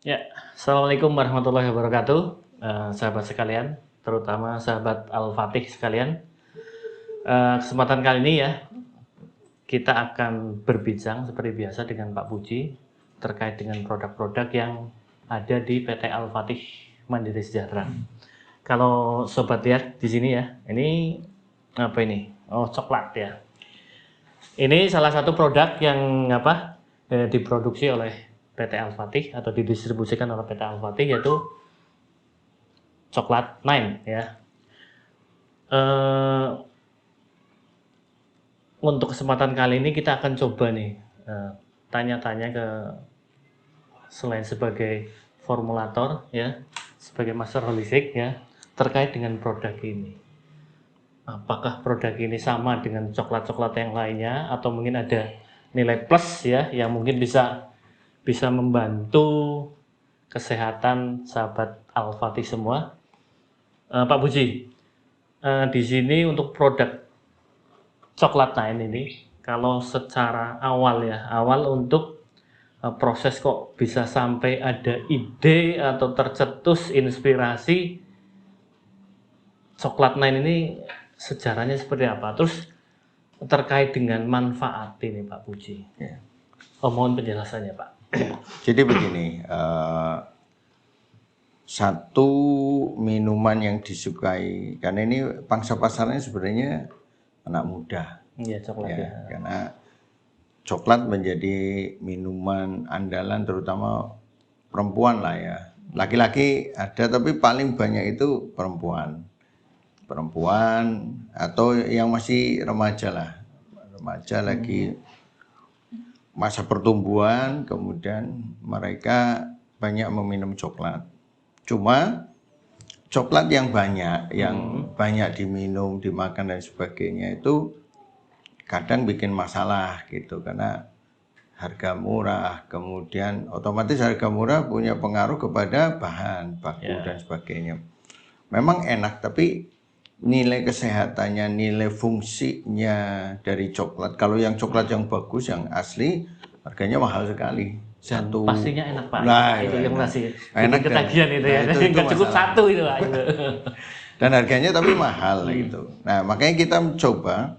Ya, Assalamualaikum warahmatullahi wabarakatuh, sahabat sekalian, terutama sahabat Al-Fatih sekalian. Kesempatan kali ini ya, kita akan berbincang seperti biasa dengan Pak Puji terkait dengan produk-produk yang ada di PT Al-Fatih Mandiri Sejahtera. Kalau sobat lihat di sini ya, ini apa ini? Oh, coklat ya. Ini salah satu produk yang diproduksi oleh PT Al-Fatih atau didistribusikan oleh PT Al-Fatih, yaitu coklat Nine ya. Untuk kesempatan kali ini kita akan coba nih tanya-tanya ke, selain sebagai formulator ya, sebagai master holistik ya, terkait dengan produk ini. Apakah produk ini sama dengan coklat-coklat yang lainnya atau mungkin ada nilai plus ya yang mungkin bisa membantu kesehatan sahabat Al-Fatih semua. Pak Puji, di sini untuk produk coklat Nine ini, kalau secara awal untuk proses kok bisa sampai ada ide atau tercetus inspirasi coklat Nine ini, sejarahnya seperti apa? Terus terkait dengan manfaat ini Pak Puji. Ya. Mohon penjelasannya Pak. Jadi begini, satu minuman yang disukai, karena ini pangsa pasarnya sebenarnya anak muda. Iya, coklat ya. Karena coklat menjadi minuman andalan terutama perempuan lah ya. Laki-laki ada tapi paling banyak itu perempuan atau yang masih remaja lah, lagi masa pertumbuhan, kemudian mereka banyak meminum coklat. Cuma coklat yang banyak diminum, dimakan dan sebagainya itu kadang bikin masalah gitu, karena harga murah, kemudian otomatis harga murah punya pengaruh kepada bahan baku dan sebagainya. Memang enak, tapi nilai kesehatannya, nilai fungsinya dari coklat, kalau yang coklat yang bagus, yang asli, harganya mahal sekali. Satu. Pastinya enak Pak. Nah, itu yang masih enak ketagihan itu ya. Nggak cukup satu itu Pak. Dan harganya tapi mahal gitu. Nah, makanya kita mencoba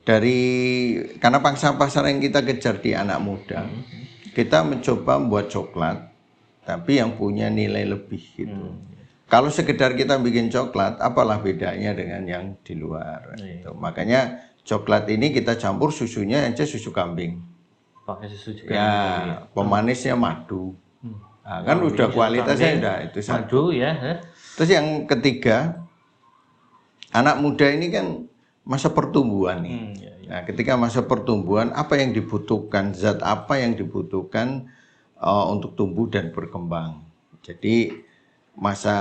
karena pangsa pasar yang kita kejar di anak muda, kita mencoba membuat coklat tapi yang punya nilai lebih gitu. Kalau sekedar kita bikin coklat, apalah bedanya dengan yang di luar gitu. Makanya coklat ini kita campur susunya aja susu kambing. Pakai susu juga. Ya, pemanisnya madu. Nah, kan udah kualitasnya udah itu madu ya. Terus yang ketiga, anak muda ini kan masa pertumbuhan nih. Nah, ketika masa pertumbuhan, apa yang dibutuhkan, zat apa yang dibutuhkan untuk tumbuh dan berkembang. Jadi masa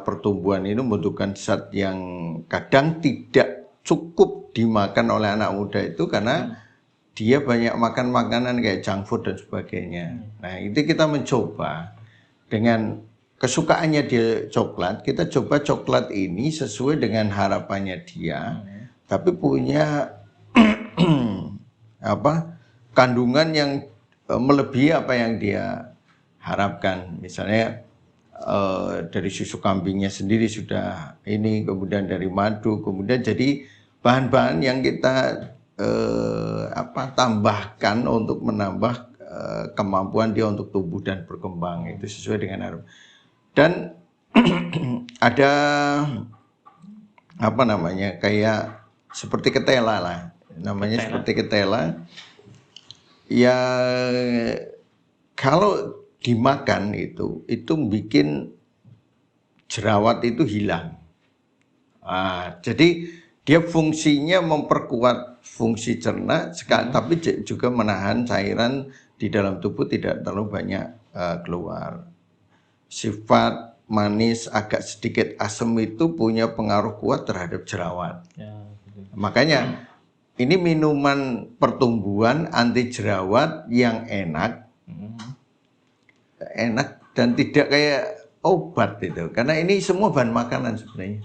pertumbuhan ini membutuhkan zat yang kadang tidak cukup dimakan oleh anak muda itu karena dia banyak makan makanan kayak junk food dan sebagainya. Nah, itu kita mencoba dengan kesukaannya dia coklat, kita coba coklat ini sesuai dengan harapannya dia, tapi punya kandungan yang melebihi apa yang dia harapkan. Misalnya dari susu kambingnya sendiri sudah ini, kemudian dari madu, kemudian jadi bahan-bahan yang kita tambahkan untuk menambah kemampuan dia untuk tumbuh dan berkembang, itu sesuai dengan harapan. Dan ada kayak seperti ketela lah, namanya seperti ketela ya, kalau dimakan itu bikin jerawat itu hilang. Jadi dia fungsinya memperkuat fungsi cerna, tapi juga menahan cairan di dalam tubuh tidak terlalu banyak keluar. Sifat manis agak sedikit asam itu punya pengaruh kuat terhadap jerawat. Makanya ini minuman pertumbuhan anti jerawat yang enak dan tidak kayak obat itu, karena ini semua bahan makanan sebenarnya,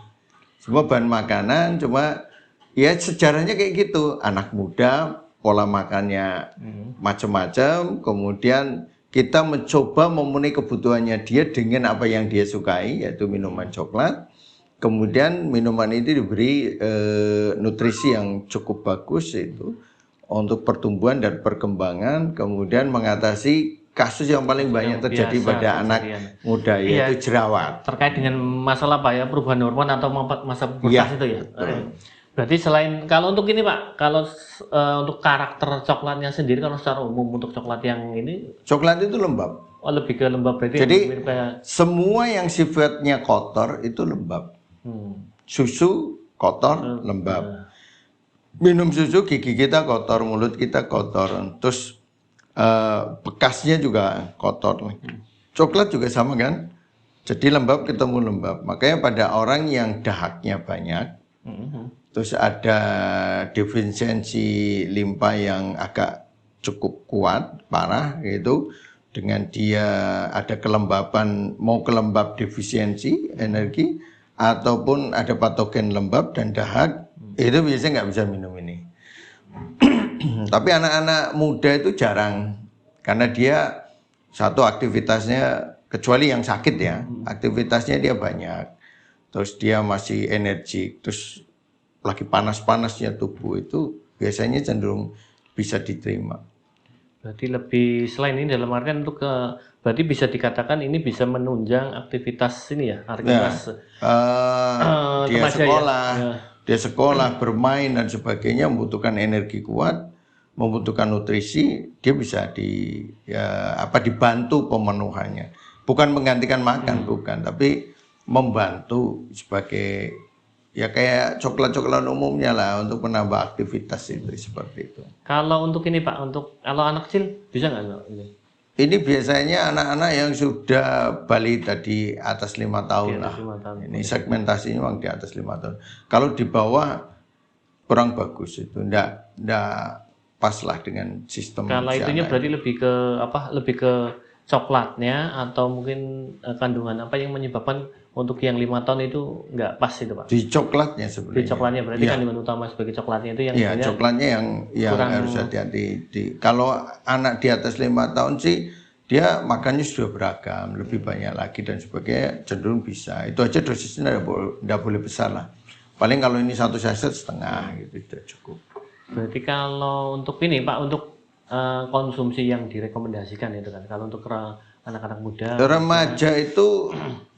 semua bahan makanan, cuma ya sejarahnya kayak gitu, anak muda pola makannya macam-macam, kemudian kita mencoba memenuhi kebutuhannya dia dengan apa yang dia sukai, yaitu minuman coklat. Kemudian minuman ini diberi nutrisi yang cukup bagus, itu untuk pertumbuhan dan perkembangan, kemudian mengatasi kasus yang paling banyak terjadi pada anak muda, yaitu jerawat. Terkait dengan masalah apa ya, perubahan hormon atau masa pubertas Ya, itu ya. betul. Berarti selain kalau untuk ini Pak, kalau untuk karakter coklatnya sendiri, kalau secara umum untuk coklat yang ini, Coklat itu lembab. lebih ke lembab, berarti Jadi mirip kayak semua yang sifatnya kotor itu lembab. Susu kotor, lembab. Minum susu gigi kita kotor, mulut kita kotor, terus bekasnya juga kotor. Coklat juga sama kan? Jadi lembab ketemu lembab. Makanya pada orang yang dahaknya banyak, terus ada defisiensi limpa yang agak cukup kuat, parah gitu, dengan dia ada kelembaban, mau kelembab defisiensi energi, ataupun ada patogen lembab dan dahak, itu biasanya nggak bisa minum ini. Tapi anak-anak muda itu jarang, karena dia satu aktivitasnya, kecuali yang sakit ya, aktivitasnya dia banyak, terus dia masih energik, terus lagi panas-panasnya tubuh, itu biasanya cenderung bisa diterima. berarti lebih selain ini dalam artian untuk berarti bisa dikatakan ini bisa menunjang aktivitas ini ya, aktivitas Dia remaja sekolah, ya. dia sekolah, bermain dan sebagainya, membutuhkan energi kuat, membutuhkan nutrisi, dia bisa dibantu pemenuhannya. Bukan menggantikan makan, bukan, tapi membantu sebagai ya kayak coklat-coklat umumnya lah untuk menambah aktivitas itu, seperti itu. Kalau untuk ini Pak, untuk kalau anak kecil bisa nggak Pak, ini? Ini biasanya anak-anak yang sudah balita di atas 5 tahun lah. 5 tahun. Ini segmentasinya memang di atas 5 tahun. Kalau di bawah kurang bagus itu, ndak pas lah dengan sistem. Kalau itunya berarti lebih ke apa? Lebih ke coklatnya atau mungkin kandungan apa yang menyebabkan untuk yang 5 tahun itu nggak pas itu Pak? Di coklatnya Di sebenarnya. coklatnya berarti kandungan utama sebagai coklatnya itu yang Iya, sebenarnya coklatnya yang harus hati-hati. Kalau anak di atas 5 tahun sih dia makannya sudah beragam, lebih banyak lagi dan sebagainya, cenderung bisa. Itu aja dosisnya tidak boleh besar lah. Paling kalau ini 1 saset setengah gitu sudah cukup. Berarti kalau untuk ini Pak, untuk konsumsi yang direkomendasikan itu kan, kalau untuk anak-anak muda Remaja itu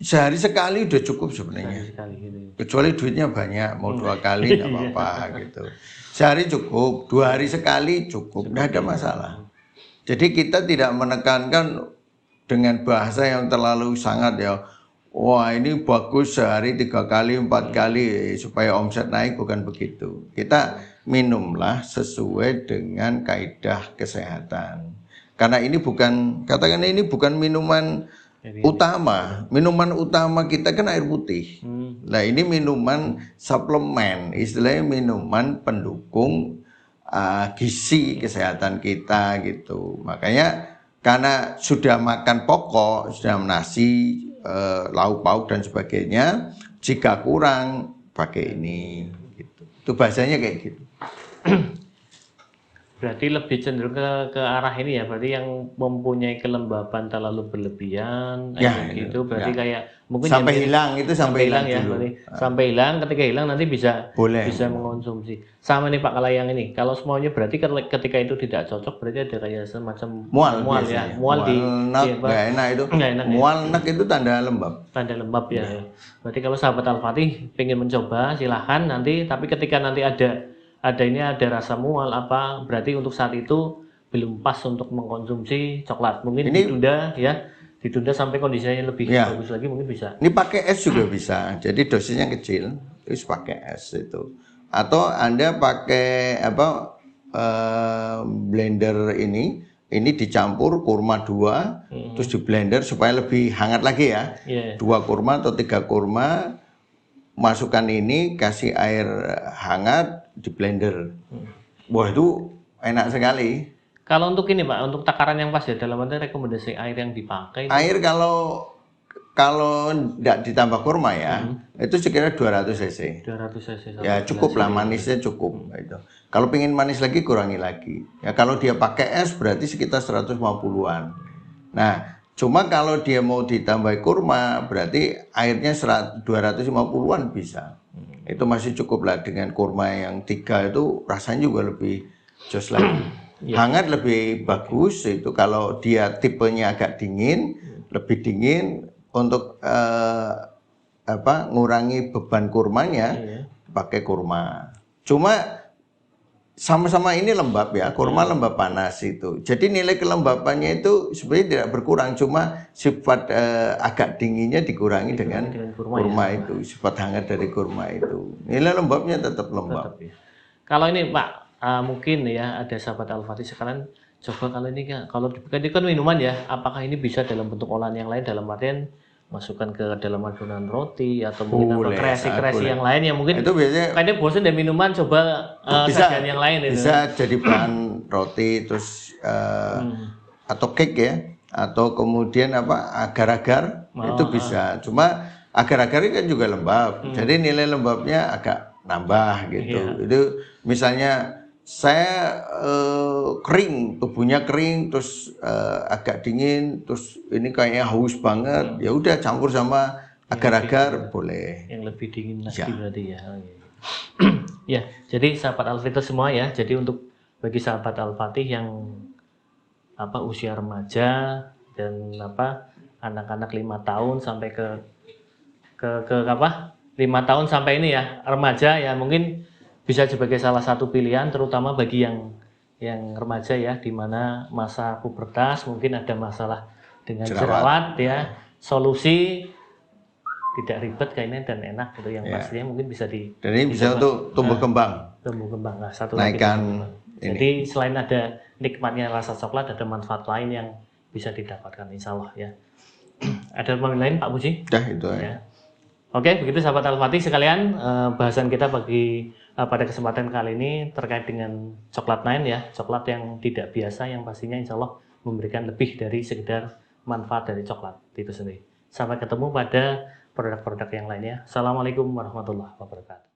sehari sekali udah cukup sebenarnya. sekali gitu. Kecuali duitnya banyak, mau 2 kali nggak apa-apa gitu. Sehari cukup, 2 hari sekali cukup, nggak ada masalah. Jadi kita tidak menekankan dengan bahasa yang terlalu sangat ya. Wah ini bagus sehari 3 kali, 4 kali supaya omset naik, bukan begitu. Kita minumlah sesuai dengan kaidah kesehatan. Karena ini bukan, katakan ini bukan minuman utama. Minuman utama kita kan air putih. Nah ini minuman suplemen, istilahnya minuman pendukung gizi kesehatan kita gitu. Makanya karena sudah makan pokok, sudah nasi, lauk pauk dan sebagainya, jika kurang pakai ini gitu. Itu bahasanya kayak gitu. Berarti lebih cenderung ke arah ini ya, berarti yang mempunyai kelembaban terlalu berlebihan Ya, gitu, berarti kayak mungkin sampai yang hilang itu sampai hilang ya, dulu. berarti sampai hilang, ketika hilang nanti bisa Boleh. mengonsumsi. Sama nih Pak, kalau yang ini, kalau semuanya berarti ketika itu tidak cocok, berarti ada kayak semacam Mual ya, biasanya. mual di nggak enak itu. Nggak enak, Mual enak itu tanda lembab. tanda lembab ya. Berarti kalau sahabat Al-Fatih pengen mencoba, silahkan nanti, tapi ketika nanti ada rasa mual apa, berarti untuk saat itu belum pas untuk mengkonsumsi coklat. Mungkin ditunda sampai kondisinya lebih bagus lagi, mungkin bisa. Ini pakai es juga bisa. Jadi dosisnya kecil, terus pakai es itu. Atau Anda pakai blender ini dicampur kurma 2, terus di blender supaya lebih hangat lagi ya. 2 kurma atau 3 kurma, masukkan ini, kasih air hangat, di blender. Wah itu enak sekali. Kalau untuk ini Pak, untuk takaran yang pas ya, dalam arti rekomendasi air yang dipakai. Air kalau tidak ditambah kurma ya, itu sekira 200 cc. 200 cc. Ya cukup lah, manisnya cukup. Itu. Kalau pengen manis lagi kurangi lagi. Ya kalau dia pakai es berarti sekitar 150-an. Nah, cuma kalau dia mau ditambah kurma, berarti airnya 250-an bisa. Itu masih cukup lah dengan kurma yang 3 itu rasanya juga lebih jos lagi. Hangat lebih bagus itu kalau dia tipenya agak dingin, lebih dingin untuk ngurangi beban kurmanya pakai kurma. Cuma sama-sama ini lembab ya, kurma lembab panas itu. Jadi nilai kelembapannya itu sebenarnya tidak berkurang, cuma sifat agak dinginnya dikurangi dengan kurma itu, sifat hangat dari kurma itu. Nilai lembabnya tetap lembab. Tetap, ya. Kalau ini Pak, mungkin ya ada sahabat Al-Fatih sekarang coba kalau ini kan minuman ya, apakah ini bisa dalam bentuk olahan yang lain, dalam artian masukkan ke dalam adonan roti atau mungkin apa kreasi-kreasi yang lain yang mungkin itu biasanya kayaknya bosan dan minuman, coba sajian yang lain itu. Bisa jadi bahan roti terus atau cake ya, atau kemudian agar-agar itu bisa. Cuma agar-agar ini kan juga lembab, jadi nilai lembabnya agak nambah gitu. Itu misalnya saya kering, tubuhnya kering, terus agak dingin, terus ini kayaknya haus banget, ya udah campur sama agar-agar boleh. Yang lebih dingin lagi berarti ya. Ya, jadi sahabat Al-Fatih semua ya. Jadi untuk bagi sahabat Al-Fatih yang usia remaja dan anak-anak 5 tahun sampai ke 5 tahun sampai ini ya remaja ya, mungkin bisa sebagai salah satu pilihan, terutama bagi yang remaja ya, di mana masa pubertas mungkin ada masalah dengan jerawat ya. Solusi tidak ribet kayaknya dan enak gitu yang pastinya mungkin bisa dan ini bisa untuk tumbuh kembang. Nah, satu naikkan lagi. Jadi selain ada nikmatnya rasa coklat, ada manfaat lain yang bisa didapatkan insya Allah ya. Ada pemain lain Pak Puji? Itu ya. Oke, begitu sahabat Al-Fatih sekalian, bahasan kita pada kesempatan kali ini terkait dengan coklat Nine ya, coklat yang tidak biasa yang pastinya insya Allah memberikan lebih dari sekedar manfaat dari coklat itu sendiri. Sampai ketemu pada produk-produk yang lainnya. Assalamualaikum warahmatullahi wabarakatuh.